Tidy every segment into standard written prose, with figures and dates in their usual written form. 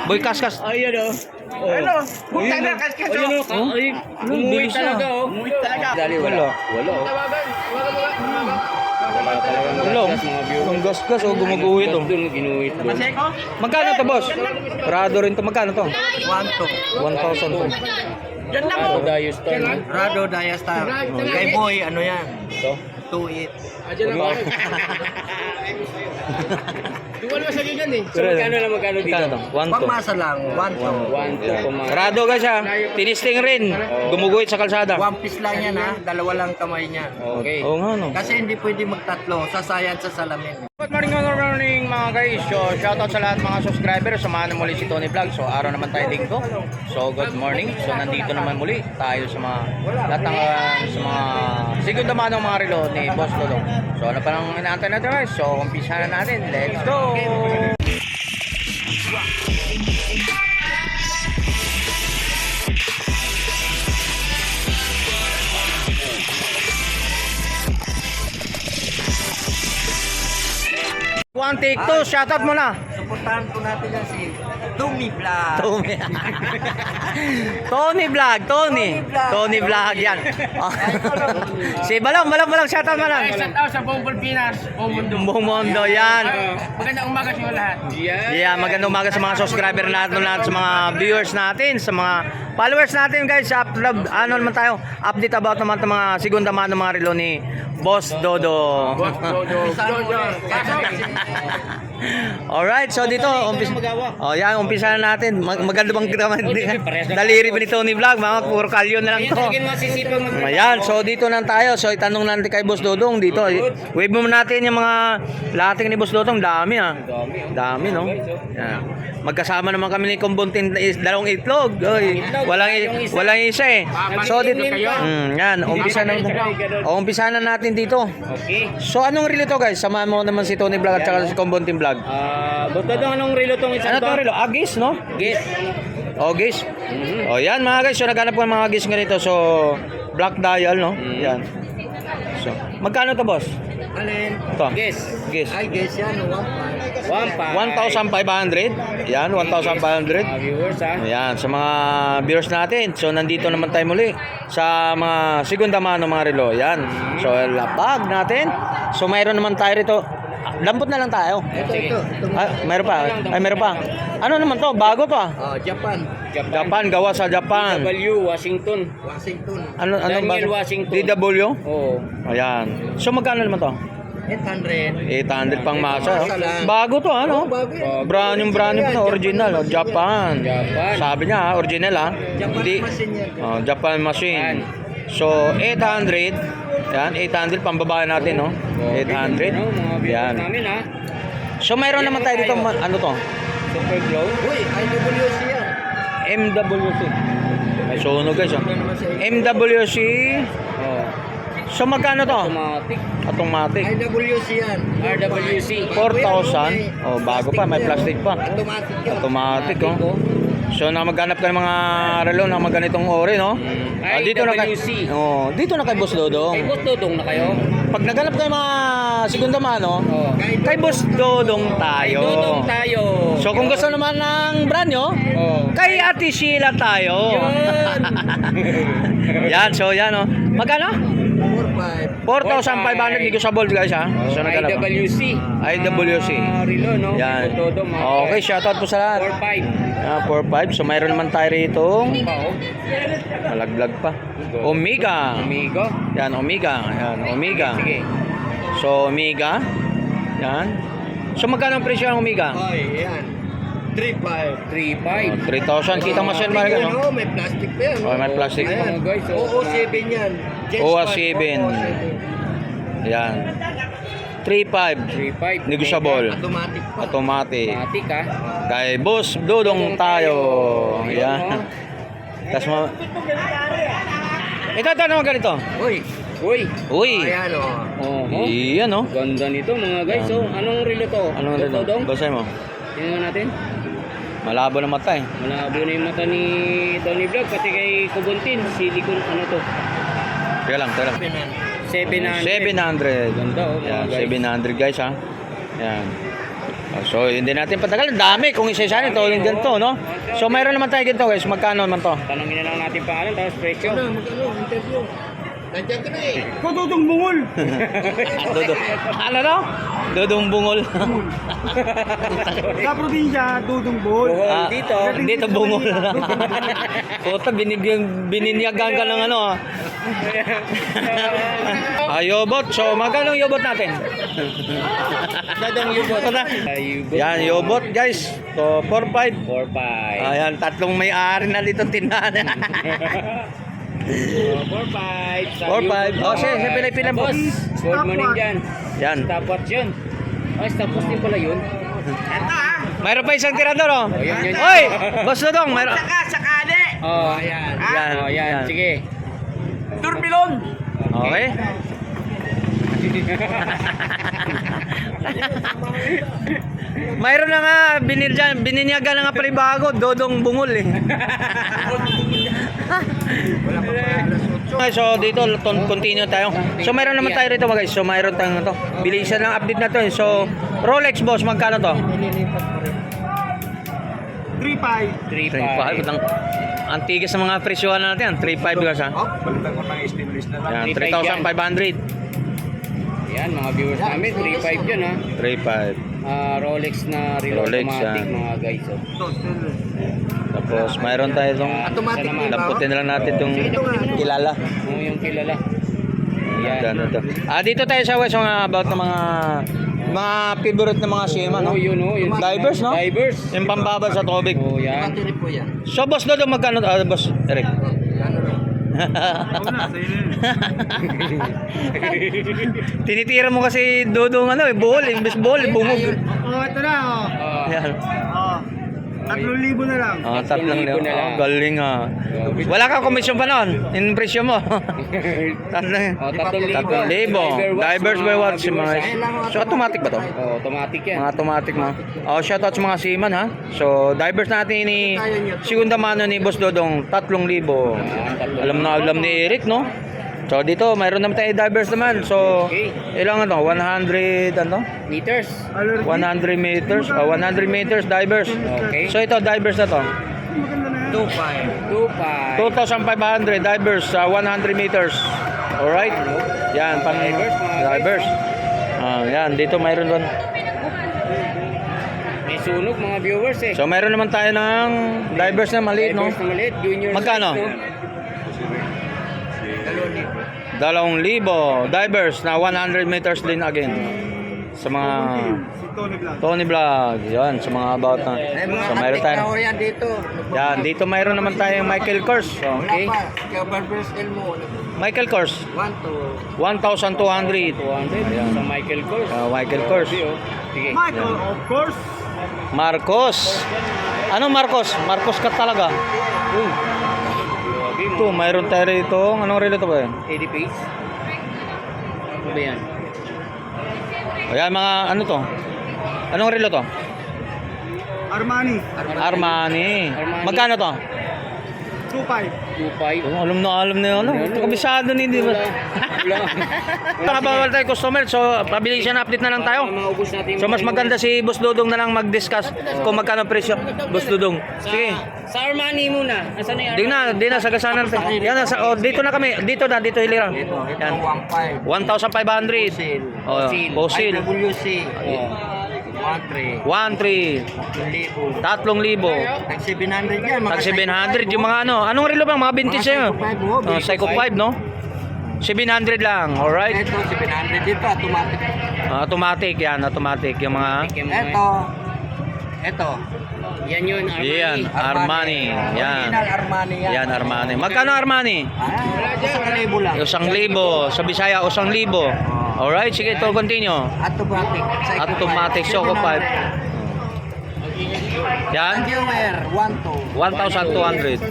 Boy Kaskas. Ayun o. Ano? Puta na, kaskas o. Ay, umuwi talaga o. Umuwi talaga. Dali, wala. Wala o. Wala talagang Wala. gasgas, mga viewers. Ang gasgas o gumuguhit o. Doon, ginuhit doon. Maseko? Magkano to, boss? Prado rin to. Magkano to? 1-2. 1,000 to. Yan lang Ano o. dayo star no? Rado Diastar. Kay Boy, ano yan? Ito. 2-8. So, magkano lang magkano dito? Magkano to? 1 to. Pagmasa lang, 1-2. 1, 2, kumara. Prado guys ha. Tinisting rin. Gumuguhit sa kalsada. One piece lang yan ha, dalawa lang kamay niya. Okay. Oo nga no. Kasi hindi pwede magtatlo, sasayan sa salamin. Good morning mga guys. So shoutout sa lahat mga subscribers. Samahan na muli si Tony Vlog. So araw naman tayo dito. So good morning. So nandito naman muli tayo sa mga lahat ng sa mga segunda mano mga relo ni Boss Dodong. So ano pa nang inaantay natin guys? So umpisa na natin. Let's go! One take two, shoutout mo na. Suportahan po natin yan si Dumi Vlog. Tony. Tony Vlog, Tony. Tony Vlog yan. Si Balong, shoutout mo lang. Shoutout sa buong Pilipinas, buong mundo. Buong mundo yan. Magandang umaga sa inyo lahat. Yeah, magandang umaga sa mga subscriber natin, sa mga viewers natin, sa mga followers natin guys. Ano naman tayo, update about naman ng mga segunda mano mga relo ni Boss Dodo. Alright, so dito umpisa na natin. Maganda bang daliri ba ni Tony Vlog? Mga puro kalyo na lang to. Ayan, so dito na tayo. So itanong natin kay Boss Dodong dito. Wave mo natin yung mga lating ni Boss Dodong. Dami ah. Dami no. Yan. Magkasama naman kami ni Kumbuntin dalawang itlog. Oy, walang isa eh. So dito yan, umpisa na natin dito. Okay. So anong relo to guys? Samahan mo naman si Tony Vlog at saka si Kumbuntin Vlog. Basta daw anong relo tong isang Ano to relo? Agis no? Gis. O gis. O yan mga guys, so naghanap ko ng mga gis ganito. So black dial no? Yan. So magkano to boss? Alin? Ito. Gis. Gis. Ay, guys yan, 1,500. Yan, 1,500. Viewers ha. Ayan, sa mga viewers natin. So, nandito naman tayo muli sa mga segunda mano mga relo. Yan. So, lapag natin. So, mayroon naman tayo rito. Lambot na lang tayo. Ito. Mayroon pa. Mayroon pa. Ano naman to? Bago to ah. Japan. Japan, gawa sa Japan. W, Washington. Ano Daniel ba? Washington. DW? Oo. Ayan. So, magkano naman to? 800. 800 pang masa. Masa lang. Bago to ano? Brand new pa to, original. Japan. Japan. Sabi niya, original ha. Japan Hindi. machine yan. Japan machine. So, 800. Yan, 800 pang babae natin, no? 800. Mga viewers Yan. namin ha. So, mayroon naman tayo dito, ano to? Super glow. Uy, IWC yan. MWC. May sunog guys, oh. Ano naman sa MWC. Oh. So, magkano to? Automatic. Automatic. IWC yan. RWC. 4,000. Oh, bago pa, may plastic pa. Automatic yan. Automatic, oh. So, na maghanap ka ng mga relo na maganitong ori, no? Dito na kay dito na kay Boss Dodong. Kay Boss Dodong na kayo? Pag naghanap kayo mga segunda mano, Oh. kay Boss Dodong tayo. Dodong tayo. So, kung gusto naman ng brand nyo, Oh. kay Ate Sheila tayo. Yan, so yan, oh. Magkano? 4,500 negotiable guys, ha? So, naghanap. IWC. IWC. Relo, no? Yan. Boss Dodong, mga Okay, shoutout po sa lahat. 4-5. 4-5. So, mayroon naman tayo rito. Oh. Malaglag pa. Omega. Amigo. Yan, Omega. Yan, Omega. Sige. So, Omega. Yan. So, magkano ang presyo ng Omega? Ay, yan. 3.5. 3-5. 3,000. Kita mo siya ba? Oh, may plastic pa yan. Oh, may plastic. Ayan. Guys, OO7 yan. OO7. Yan. 3,500. 3-5. Negotiable. Automatic pa. Automatic. Automatic ha. Kay Boss Dodong tayo. Yan. Tapos mo. Ito naman ganito. Uy. Uy. Uy. Ayan o. Oh. Iyan, oh. Ganda nito mga guys. So, anong relo to? Anong Boss relo? Dodong? Basahin mo. Tingnan natin. Malabo na mata eh. Malabo na yung mata ni Tony Vlog. Pati kay Kubuntin. Silicone ano to? Teka lang. 700. 700. Ganda oh mga Yan, guys. 700 guys ha. Yan. So, hindi natin patagal. Dami kung isa-isa ito yung ganito, no? So, mayroon naman tayo ganito, guys. Magkano naman to? Tanongin na lang natin pangalan, tapos presyo. Magkano? Interview. Nandiyan ka na eh. Kututong bungol. Dudong. Ano no? Dudong bungol. Sa probinsya, dudong bungol. Ah, dito. Dito bungol. Puta, bininyagan ka ng ano. Yobot. So, magkano yung yobot natin? Dadang yubot. Yan, yobot, guys. So, 4-5. 4-5. Ayan, tatlong may-ari na dito tindahan. 4-5. 4-5. Oh, sige, pilay-pilay po. Boss, good morning dyan. Yan. Stopwatch yun. Ay, stopwatch din pala yun. Mayroon pa isang tirador, oh. Yan. Oy! Boss Dodong, mayroon. Sakali. Oh, ayan. Yan, Oh, yan. yan. Sige. Turbilon. Okay. Mayroon na nga, bininyagan na nga palibago, Dodong Bungol eh. Okay, so dito, continue tayo. So mayroon naman tayo rito guys, so mayroon tayong ito. Bilisan lang update na to eh. So, Rolex boss, magkano to? 3-5. 3.5. Ang tigas ng mga presyohan natin, 3.5 guys ha. Balitan ko ng stimulus na lang. Yan, 3,500. Yan, mga viewers namin. 3-5 yun, ha. 3.5. Rolex na real Rolex, automatic, yan. mga guys. Oh. Tapos mayroon tayo itong Automatic Isa naman. lamputin na lang natin itong kilala. Oh, yung kilala. Yan. Yan, ito. Dito tayo sa West, mga about ng mga favorite na mga sima, no? Oh, yun, oh. Yun. Divers, no? Divers. Yung pambaba sa tubig. Oh, yan. Battery po yan. So, boss Dodo, magkano? Boss Eric. Ano rin? Tinitira mo kasi Dodo ng ano, buhol, imbes buhol, bungog. Oh, ito na, oh. Oh. Yan. Oh. 3,000 na lang. 3,000 3,000 na lang. Galing ah. Wala kang komisyon pa noon. In presyo mo. Oh, 3,000. 3,000. Divers by what? Si mga... So, automatic ba to? Oh, automatic yan. Mga automatic mo. Oh, shoutout sa mga seaman ha. So, divers natin ni segunda mano ni Boss Dodong 3,000. Alam ni Eric, no? So, dito mayroon naman tayo divers naman. So, ilang ano? 100 ano? Meters. 100 meters. 100 meters divers. Okay. So, ito divers na to. Maganda na yan. 2.5. 2,500 divers sa 100 meters. Alright? Yan, pang Divers, mga divers. Yan, dito mayroon doon. May sunog, mga viewers, eh. So, mayroon naman tayo ng divers na maliit, no? Divers na maliit. Junior Magkano? size, no? 2,000 divers na 100 meters din again. Sa mga Si Tony Blanc. Tony Vlog, yan, sa mga about na. Ay, mga So, mayroon tayo. na yan dito. Yan, dito mayroon naman tayong Michael Kors. Okay. Wala pa. Kaya Barber Scale mo. Michael Kors, 1 to 1,200. 200. Sa Michael Kors. Michael Kors. Sige. Michael, of course. Marcos. Ano Marcos? Marcos ka talaga. Uy. Grabe, Ito, mayroon tayo rito. Anong relo to ba yan? 80 pace. Ano ba yan? Ayan mga ano to? Anong relo to? Armani. Armani. Magkano to? 2-5. 2.5. Alam na ano. Kabisado ni di ba? Para bawal tayo customer. So, pabilisan update na lang tayo. Maubos natin. So, mas maganda si Boss Dodong na lang mag-discuss kung magkano presyo. Boss Dodong. Sige. Sa Armani muna. Asan na yung Di na, sagasanan natin. Yan na, dito na kami. Dito hilira. Yan. 1,500. Oh, Fossil. IWC. 1,300. 1 3,000. 3,000. Tag 700 yan. Tag 700 yung mga ano. Anong relo ba? Mga vintage sa'yo? Psycho 5, no? 700 lang. Alright. Ito 700 dito. Automatic. Automatic yan. Automatic. Yung mga... Ito. Yan yun, Armani. Yan. Armani. Yan. Original Armani yan. Yan, Armani. Magkano Armani? 1,000 lang. 1,000. Sa Bisaya, 1,000. Alright. Sige, to continue. Automatic. Automatic. Choco 5. Yan. Viewer 1 to. 1,200.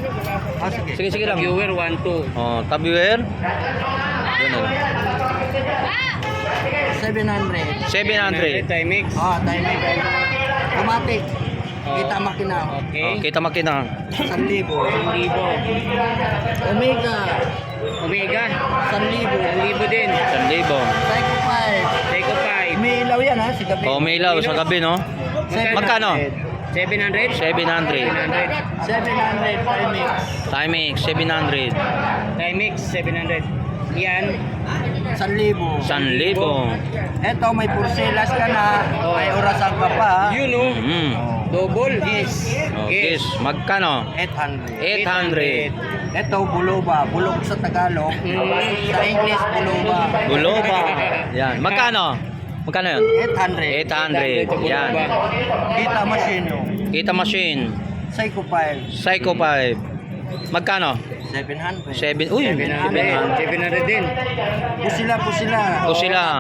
Sige. Sige lang. Viewer 1-2. Oh, tabiwer. Yun na. 700. 700. Timex. Timing. Automatic. Kita makina. Okay. Oh, kita makina. 1,000. 1,000. Omega. Omega. 1,000. 1,000 din. 1,000. Psycho 5. Seiko 5. May ilaw yan ha, si gabi. Oh, may ilaw sa gabi, no? Magkano? 700? 700. 700 Timex. Timex, 700. Timex, 700. Yan. 1,000. 1,000. Ito, may purselas ka na. May orasan ka pa. Yun oh. Mm. Double. Yes. Okay, magkano? 800. 800. Ito, buloba. Bulog sa Tagalog. Sa English, buloba. Buloba. Yan. Magkano? Magkano yun? 800. 800. Yan. Kita machine. Kita machine. Psycho 5. Psycho 5. Magkano? 700. 7. Uy, 700 din. Pusila. Pusila.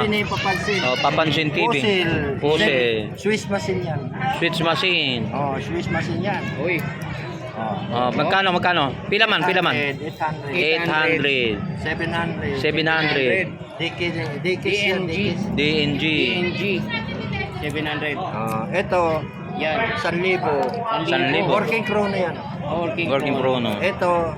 Sabi ni Papansin. Oh, Papansin TV. Pusil. Swiss machine yan. Switch machine. Oh, Swiss machine yan. Uy. Oh, magkano? Pila man? 800. 800. 700. 700. DKS yan. DNG. DNG. 700. Ito, Yan. 1,000. 1,000. Working crow na yan. Working pro, no? Ito,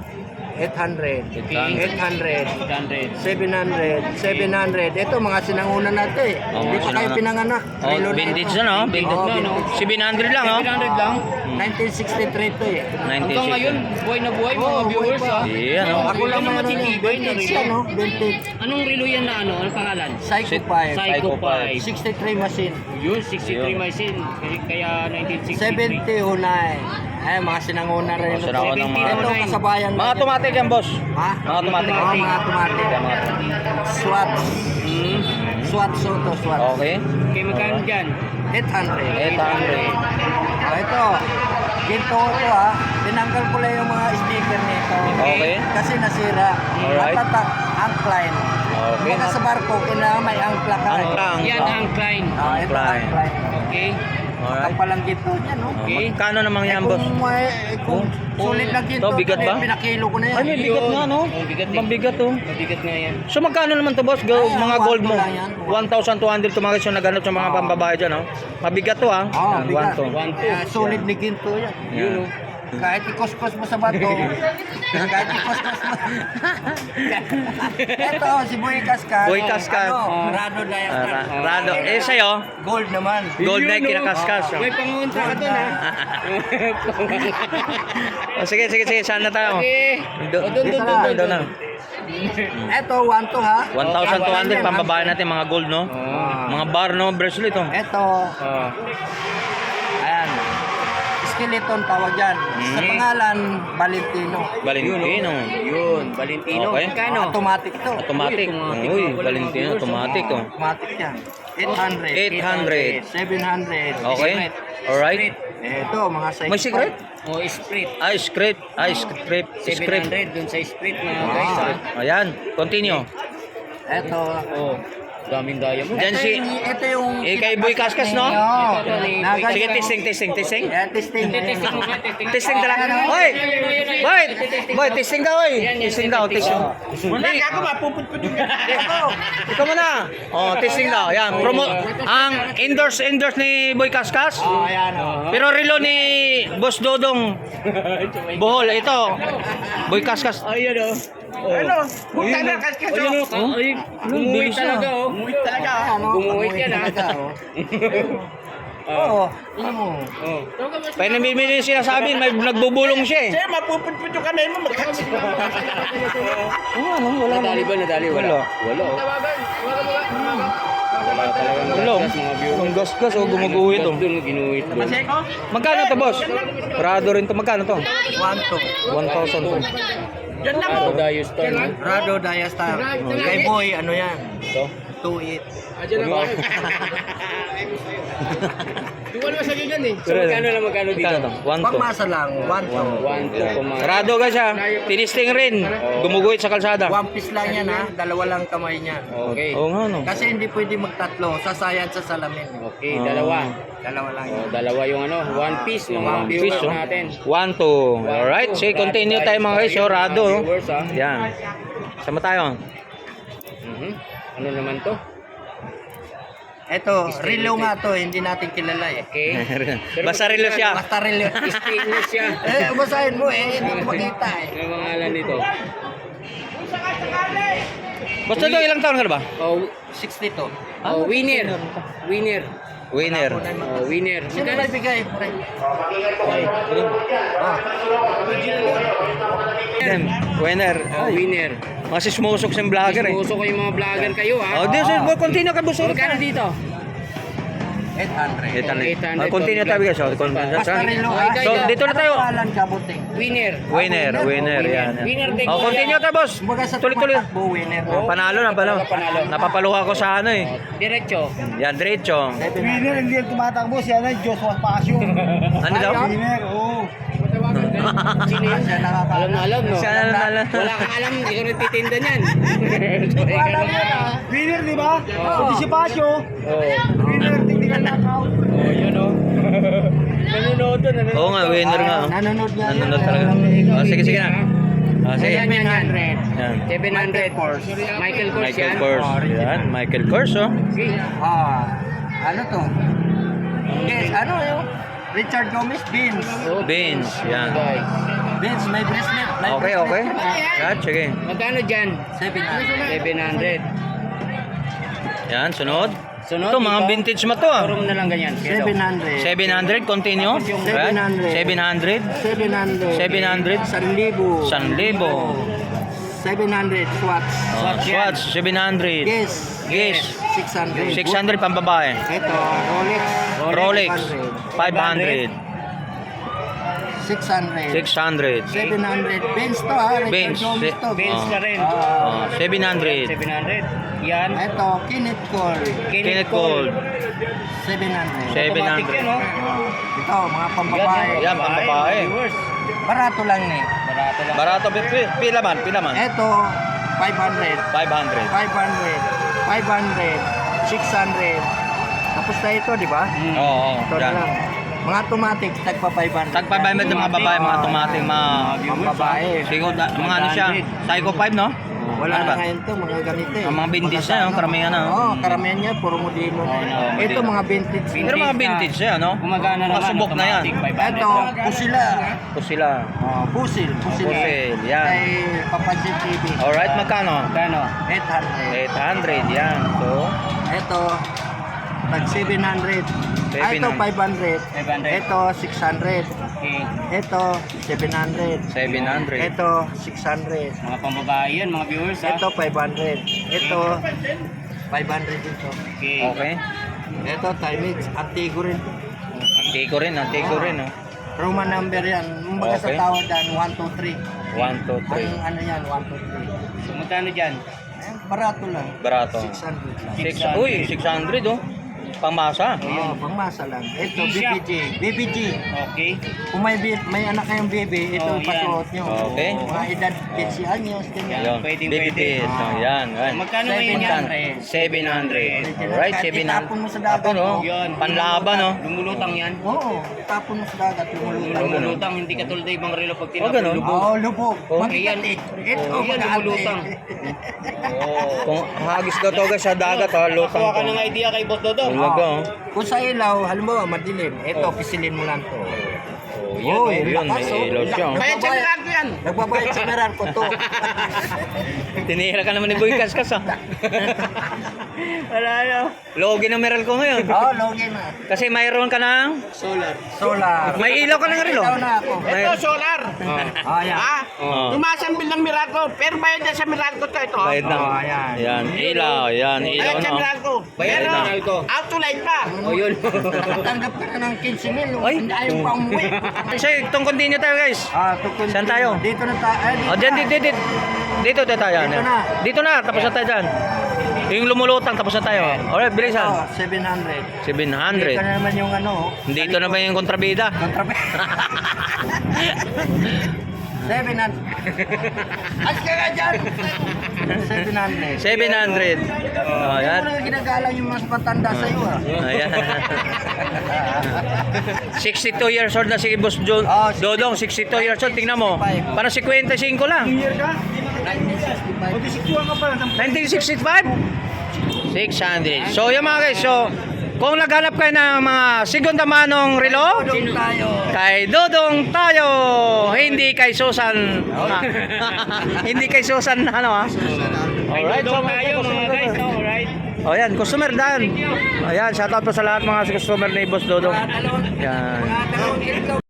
800. 800. 800. 700. 700. Ito, mga sinanguna natin. Oh, Hindi mga pa kayo sinanguna. pinanganak. Oh, Relo na vintage ito. na, no? Vintage Oh, na, no? vintage. 700 lang, oh. 700 lang. 1963 ito eh. Hanggang ngayon, buhay na buhay mga Oh, viewers buhay pa. ah. Yan, oh. Ako lang Ano naman matitibay na vintage relo? yan, no? Vintage. Anong relo yan na ano? Anong pangalan? Psycho Sit- 5. Psycho 5. 63 machine. Yun, 63 Yun. machine. Kaya 1963. 70 unay. Ay, mga sinanguna rin. Mga sinanguna, mga- Ito, kasabayan. Mga automatic yan, boss. Ha? Mga automatic. Oo, mga automatic. Yan, mga automatic. SWAT. Hmm. SWAT Soto, SWAT. Okay. Okay, magkano dyan? 800. 800. Ito. Ginto ko ha. Tinanggal ko lang yung mga sticker nito. Okay. Kasi nasira. Alright. Matatak, angkline. Okay. Baka sa barko, kailangan may angkla ka. Angkla. Yan ang Klein. Ito Angkline. angkline. Okay. Alright. Kapalang ginto niya, no? Okay. Magkano naman yan, boss? Kung sulit na ginto, Ito, bigat ba? pinakilo ko na yan. Ay, may bigat nga, no? Oh, bigat eh. Mabigat, oh. Mabigat nga yan. So, magkano naman to, boss? Ay, Mga gold mo. 1,200 lang yan. 1,200 tumagas yung naganap sa mga pambabae dyan, oh. Mabigat to, ah. Oo, Yan, bigat. 1,200. 1,200. Sulit ni ginto yan. Yun, oh. Kahit ikuskos mo sa bato. Kahit ikuskos mo. Ito, si Boy Kaskas. Boy Kaskas. Ano, Rado na yan. Rado. Eh, sa'yo? Gold naman. Gold na Yun, oh. kinakaskas. oh. May panguntra ka doon ha. Oh, sige. Saan na tayo? Okay. Doon na. Ito, 1,200 ha. 1,200 pambabae natin, mga gold, no? Mga bar, no? Bracelet, oh. Ito, Oh. ayan. Skeleton tawag yan. Sa pangalan, Valentino. Valentino. Yun, Valentino. Okay. Magkano? Automatic to. Automatic. Uy, Valentino, automatic, oh. Automatic yan. 800. 800. 700. Okay. Alright. Ito, mga size. May secret? Oh, Sprite. Script. Script. 700 dun sa Sprite mga guys ha. Ayan, continue. Ito. Oh, daming diamond. Diyan si... Ito yung... Kay Boy Kaskas, no? Sige, testing. Yeah, testing. Testing mo ba? Testing. Testing talaga. Hoy! Boy, testing daw, oy. Testing daw, testing. Wala ka ako, mapuputput yung Ikaw muna. Oh, testing daw. Yan, ang endorse ni Boy Kaskas. Oh, ayan. Oh. Pero relo ni Boss Dodong Bohol, ito. Boy Kaskas. Ayun oh. Ano? Punta na, kaskas. Ayun oh. Ay, gumuhit bilis na. talaga oh. Umuwi talaga. Ano, Gumuhit yan, ha? talaga, oh. Oo, tingnan mo. Oh. Pero nabibili sinasabi, may nagbubulong siya eh. Sir, mapuputput yung kamay mo, magkaksin. Nadali ba? Nadali? Wala. Wala oh. Wala talagang Ulong. gasgas, mga viewers. Ang gasgas, oh, gumuguhit, oh. Doon, ginuhit doon. Magkano to, boss? Rado rin to. Magkano to? 1,200. 1,000 to. Ano tayo store no? Rado Diastar. Kay Boy, ano yan? Ito. 2.8. So magkano dito? Magkano to? 1,200. Pagmasa lang, 1,200. 1, 2, kumama. Rado guys ha. Tinisting rin. Gumuguhit sa kalsada. One piece lang yan ha, dalawa lang kamay niya. Okay. Oo nga no. Kasi hindi pwede magtatlo, sasayan sa salamin. Okay, dalawa. Dalawa lang Oh, yan. dalawa yung ano, one piece mga One viewers piece, oh. natin. 1, 2. Alright. Sige, continue tayo mga guys. Oh, Rado. oh. Viewers, ah. Yan. Sama tayo. Mhm. Ano naman to? Ito, relo nga to, hindi natin kilala eh. Okay. Basta relo siya. Basta relo. Stainless siya. Basahin mo eh, hindi ko makita eh. Ano ang pangalan nito? Basta to ilang taon ka na ba? Oh, 62. oh winner. Winner. Winner. Winner. Sino Magkano? nagbigay? Pre? Winner. Winner. Kasi sumusok sa vlogger eh. Uso ko yung mga vlogger kayo, ha? Oh, di, continue ka boss. Magkano dito? 800. 800. Continue tayo guys. Basta relo ha. So, dito na tayo. Pangalan ka, buting. Winner. Winner, yan. Winner, take Oh, continue tayo boss. Kumbaga sa Tuloy-tuloy. tumatakbo, winner. Oh, panalo na, panalo. Napapaluha ko sa ano eh. Diretso. Yan, diretso. Winner, hindi yung tumatakbo. Siya na, Joshua Pasio. Ano daw? Winner, oo. Sino yun? Siya nakakaalam. Alam na alam, no? Siya na alam. Wala kang alam, hindi ko nagtitinda niyan. Alam mo na. Winner, di ba? Hindi si Pasio. Oh, Winner, tingnan na ako. yun, oh. Nanonood doon, nanonood. Oo nga, winner nga. oh. Nanonood nga. Nanonood talaga. Oh, sige, sige na. Oh, sige. Ayan, yan, yan. 700. 700. Michael Kors Michael yan. Kors. Yan, Michael Kors, oh. Okay. Ano to? Yes, ano yun? Richard Gomez, Beans. Oh, Benz, yan. guys. Beans, may bracelet. May Okay, okay. Yan, sige. Magkano dyan? 700. 700. Yan, sunod. Sunod, Ito, mga dito. vintage mo to, ah. Puro mo na lang ganyan. 700. 700, continue. 700. 700. 700. 700. 1,000. 700 Swatch. Oh, Swatch, 700. Yes. Yes. 600. 600 pang babae. Ito, Rolex. Rolex, 500. 600. 600. 700. Benz to ha. Richard Benz. Gomez to. Benz Oh. na rin. Oh, 700. 700. Yan. Ito, Kenneth Cole. Kenneth Gold, 700. 700. no? Ito, mga pambabae. Yan, pang babae. Viewers. Barato lang ni. Barato lang. Barato, pila man, pila man. Ito, 500. 500. 500. 500. 600. Tapos na ito, di ba? Oo, Ito na yan. lang. Mga automatic, tagpa 500. Tagpabayad ng mga babae, mga automatic, mga... Mga babae. Siguro, mga ano siya, Psycho 5, no? Wala Ano na ba? ngayon to, mga ganito eh. Ang mga vintage na, yung karamihan na. Oo, karamihan niya, puro modelo na. Oo, Ito, modelo. mga vintage. Pero mga vintage siya, no? Gumagana naman. Masubok na yan. automatic, 500 Ito, lang. pusila. Ito sila. Pusil. Pusil, yan. Kay Papansin TV. Alright, magkano? Magkano? 800. 800, yan. So, Ito, tag 700. Ah, ito 500. 500. Ito 600. Okay. Ito 700. 700. Ito 600. Mga pambabae yan, mga viewers, ha? Ito 500. Ito 500 dito. Okay. Okay. Ito Timex. Antigo rin. Antiko rin, no? Roman number yan. Kumbaga sa Okay. tawad yan, 1, 2, 3. 1, 2, 3. Ang ano yan, 1, 2, 3. So, magkano dyan? Barato lang. Barato. 600 lang. 600. Uy, 600, oh. Pangmasa. Oo, pangmasa lang. Ito, T-shirt. BBG. Okay. Kung may anak kayong baby, ito Oh, yung pasuot nyo. Okay. Mga edad 15 anyos, ganyan. Ayun, Pwedeng baby pwede. pit. Oh, yan, yan. Magkano ngayon yan? 700. 700. Alright, Kahit 700. itapon mo sa dagat, Tapon, oh. oh. Yan. Panlaban, oh. Lumulutang yan. Oo, tapon mo sa dagat, lumulutang. Lumulutang, hindi katulad ng ibang relo pag Oh, tinapon ganun? lubog. Oo, lubog. Oh. Mabigat eh. Ito, Oh, yan, magaante. lumulutang. Kung hagis ka to guys sa dagat, ha, lutang Kuha ka to. ng idea kay Boss Dodong. Talaga, oh. Kung sa ilaw, halimbawa madilim, ito, pisilin mo lang to. Oh, yun, may lakas, oh. ilaw siya, oh. Bayad sa Milan ko yan. Nagbabayad sa meral ko to. Tinira ka naman ni Boy Kaskas, ha. Wala na. Logi ng meral ko ngayon. Oo, logi na. Kasi mayroon ka ng... Solar. Solar. May ilaw ka ng relo. Ilaw na ako. Ito, solar. Ah, yan. Ha? Oh. Tumasambil ng Miracle. Pero bayad na sa Miracle to ito. Bayad na. Oh, ayan. Yan, ilaw, yan, ilaw Bayad sa na. Miracle. Bayad Pero, na Miracle. Outlight pa. O yun. Nakatanggap ka na ng 15,000. Ay. Ayaw pa umuwi. So, itong continue tayo guys. Tukun. Saan tayo? Dito na tayo. O, dyan, dito tayo. yan. Dito na. Dito na, tapos na tayo dyan. Yung lumulutang, tapos na tayo. Alright, Ito, bilisan. 700. Dito 700. na naman yung ano. Dito na ba yung kontrabida? Kontrabe. 700. As ka nga dyan. 700. 700. O, yan. Ano na ginagalang yung mas matanda sa'yo ah. Ayan. 62 years old na si Boss Oh, Dodong, 62 years old. Tingnan mo. Parang 55 lang. Year ka? 1965. O, disikuan ka pala. 1965? 600. So, yung mga guys, so, kung naghanap kayo ng mga segunda manong relo, Doon tayo. kay Dodong tayo, hindi kay Susan. Hindi kay Susan, ano ha? Alright, Alright, so so tayo mga guys. Alright. O yan, customer Dan. Ayan, shoutout po sa lahat mga customer ni Boss Dodong. Dalawang Yan. itlog.